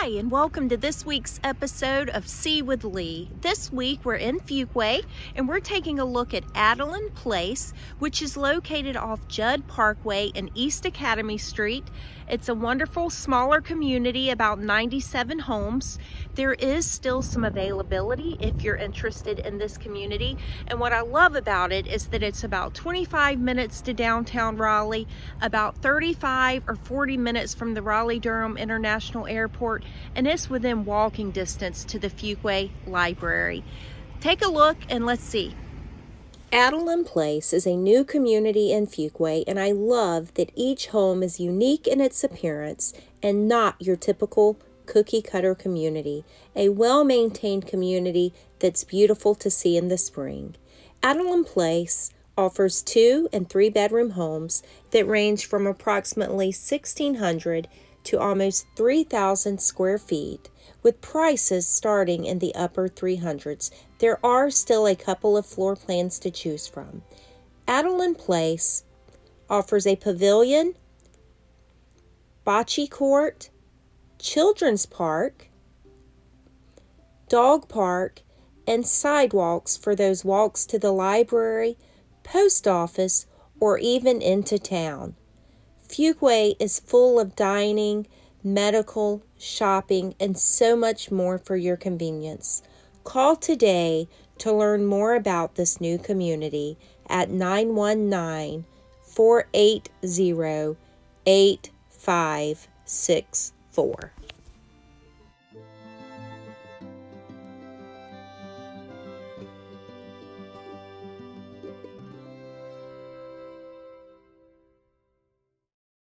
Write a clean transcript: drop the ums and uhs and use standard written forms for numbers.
Hi, and welcome to this week's episode of See with Lee. This week we're in Fuquay, and we're taking a look at Adalyn Place, which is located off Judd Parkway and East Academy Street. It's a wonderful, smaller community, about 97 homes. There is still some availability if you're interested in this community, and what I love about it is that it's about 25 minutes to downtown Raleigh, about 35 or 40 minutes from the Raleigh-Durham International Airport, and it's within walking distance to the Fuquay Library. Take a look and let's see. Adalyn Place is a new community in Fuquay, and I love that each home is unique in its appearance and not your typical cookie-cutter community, a well-maintained community that's beautiful to see in the spring. Adalyn Place offers 2- and 3-bedroom homes that range from approximately 1,600 to almost 3,000 square feet, with prices starting in the upper 300s. There are still a couple of floor plans to choose from. Adalyn Place offers a pavilion, bocce court, children's park, dog park, and sidewalks for those walks to the library, post office, or even into town. Fuquay is full of dining, medical, shopping, and so much more for your convenience. Call today to learn more about this new community at 919-480-8564.